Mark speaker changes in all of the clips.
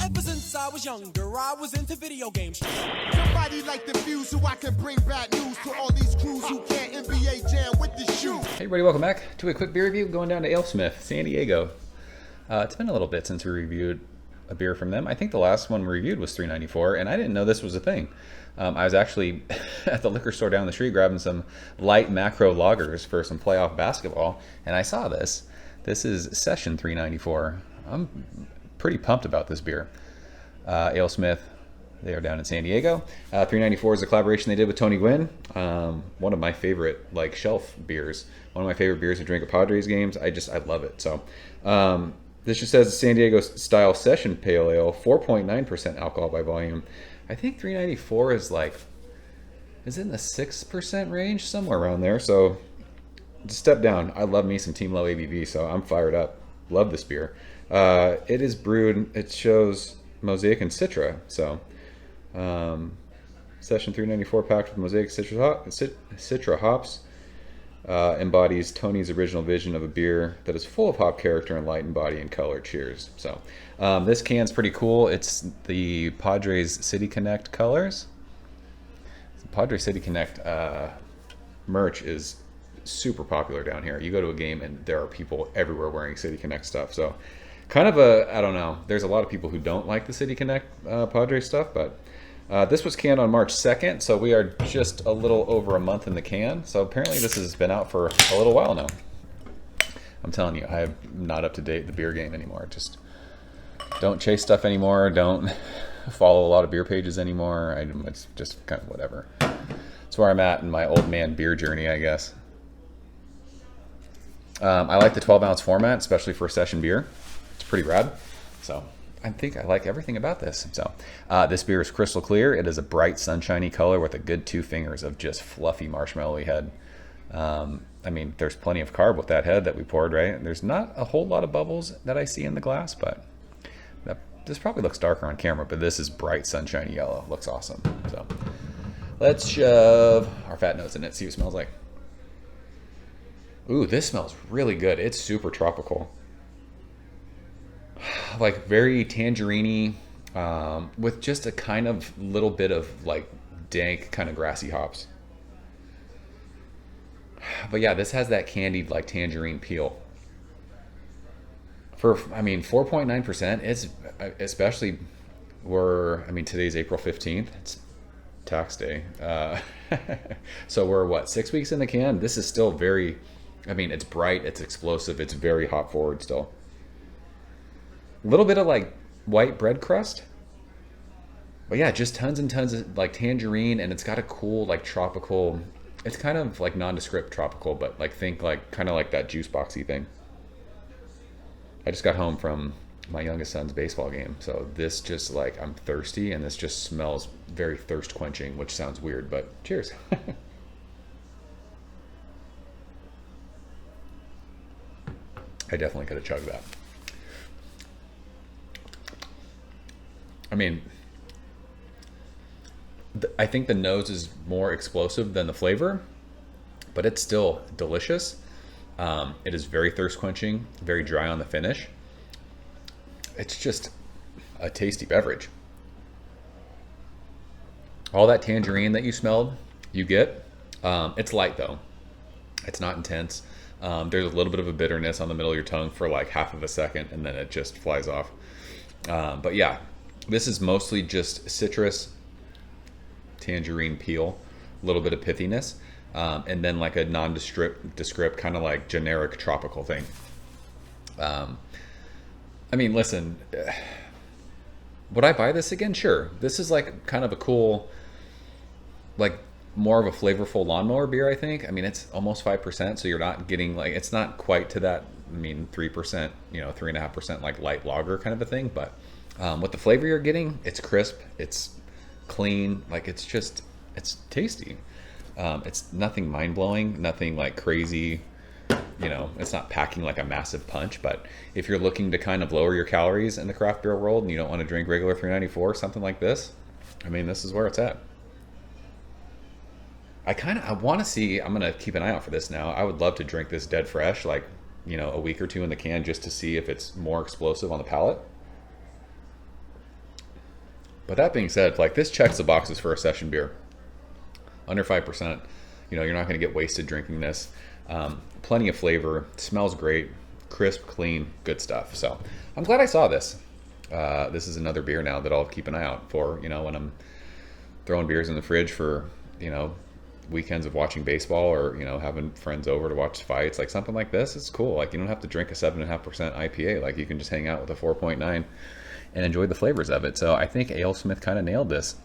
Speaker 1: Ever since I was younger, I was into video games.
Speaker 2: Somebody like the Fuse so I can bring bad news to all these crews who can't NBA jam with the shoe.
Speaker 3: Hey everybody, welcome back to a quick beer review going down to AleSmith, San Diego. It's been a little bit since we reviewed a beer from them. I think the last one we reviewed was $3.94, and I didn't know this was a thing. I was actually at the liquor store down the street grabbing some light macro lagers for some playoff basketball, and I saw this. This is Session $3.94. I'm pretty pumped about this beer. AleSmith, they are down in San Diego. $3.94 is a collaboration they did with Tony Gwynn. One of my favorite shelf beers. One of my favorite beers to drink at Padres games. I love it. So this just says San Diego style session pale ale, 4.9% alcohol by volume. I think $3.94 is in the 6% range, somewhere around there. So just step down. I love me some Team Low ABV, so I'm fired up. Love this beer. It is brewed, it shows Mosaic and Citra. So Session $3.94 packed with Mosaic Citra hops. Embodies Tony's original vision of a beer that is full of hop character and light in body and color. Cheers. So this can's pretty cool. It's the Padres City Connect colors. The Padres City Connect merch is super popular down here. You go to a game and there are people everywhere wearing City Connect stuff. So kind of I don't know. There's a lot of people who don't like the City Connect Padres stuff, but this was canned on March 2nd, so we are just a little over a month in the can. So apparently this has been out for a little while now. I'm telling you, I'm not up to date the beer game anymore. Just don't chase stuff anymore. Don't follow a lot of beer pages anymore. It's just kind of whatever. That's where I'm at in my old man beer journey, I guess. I like the 12-ounce format, especially for a session beer. It's pretty rad. So I think I like everything about this. So this beer is crystal clear. It is a bright, sunshiny color with a good 2 fingers of just fluffy marshmallowy head. I mean, there's plenty of carb with that head that we poured, right? There's not a whole lot of bubbles that I see in the glass, but this probably looks darker on camera, but this is bright, sunshiny yellow. Looks awesome. So let's shove our fat nose in it, see what it smells like. Ooh, this smells really good. It's super tropical. Like very tangerine-y, with just a kind of little bit of dank kind of grassy hops. But yeah, this has that candied tangerine peel. For 4.9%, it's especially today's April 15th. It's tax day. So we're what, 6 weeks in the can? This is still very, it's bright, it's explosive, it's very hop forward still. A little bit of white bread crust, but yeah, just tons and tons of tangerine, and it's got a cool tropical. It's kind of nondescript tropical, but think kind of like that juice boxy thing. I just got home from my youngest son's baseball game, so this just I'm thirsty, and this just smells very thirst quenching, which sounds weird, but cheers. I definitely could have chugged that. I think the nose is more explosive than the flavor, but it's still delicious. It is very thirst quenching, very dry on the finish. It's just a tasty beverage. All that tangerine that you smelled, you get. It's light though. It's not intense. There's a little bit of a bitterness on the middle of your tongue for half of a second, and then it just flies off. But yeah, this is mostly just citrus, tangerine peel, a little bit of pithiness, and then a nondescript kind of generic tropical thing. Listen, would I buy this again? Sure. This is kind of a cool, more of a flavorful lawnmower beer, I think. It's almost 5%, so you're not getting it's not quite to that, 3%, 3.5% light lager kind of a thing, but with the flavor you're getting, it's crisp, it's clean, it's tasty. It's nothing mind-blowing, nothing crazy, it's not packing a massive punch, but if you're looking to kind of lower your calories in the craft beer world and you don't want to drink regular $3.94, something like this, this is where it's at. I want to see, I'm going to keep an eye out for this now. I would love to drink this dead fresh, a week or two in the can, just to see if it's more explosive on the palate. But that being said, like, this checks the boxes for a session beer. Under 5%. You know, you're not going to get wasted drinking this. Plenty of flavor. Smells great. Crisp, clean, good stuff. So I'm glad I saw this. This is another beer now that I'll keep an eye out for, you know, when I'm throwing beers in the fridge for, you know, weekends of watching baseball, or, you know, having friends over to watch fights. Like, something like this is cool. Like, you don't have to drink a 7.5% IPA. Like, you can just hang out with a 4.9 and enjoy the flavors of it. So I think AleSmith kind of nailed this.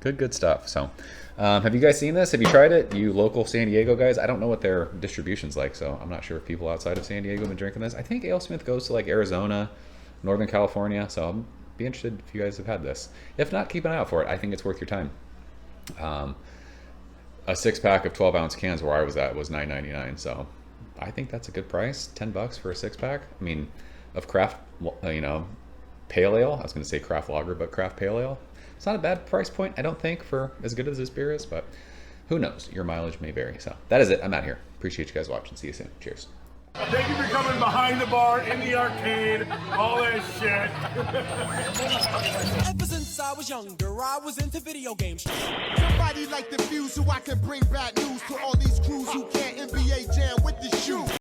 Speaker 3: Good stuff. So have you guys seen this? Have you tried it? You local San Diego guys? I don't know what their distribution's like, so I'm not sure if people outside of San Diego have been drinking this. I think AleSmith goes to like Arizona, Northern California, so I'll be interested if you guys have had this. If not, keep an eye out for it. I think it's worth your time. A 6-pack of 12-ounce cans where I was at was $9.99, so I think that's a good price. $10 for a 6-pack. I mean, of craft, you know, pale ale. I was going to say craft lager, but craft pale ale. It's not a bad price point, I don't think, for as good as this beer is, but who knows? Your mileage may vary. So that is it. I'm out here. Appreciate you guys watching. See you soon. Cheers.
Speaker 4: Thank you for coming behind the bar, in the arcade, all that shit.
Speaker 1: Ever since I was younger, I was into video games.
Speaker 2: Somebody like the fuse so I can bring bad news to all these crews who can't NBA jam with the shoe.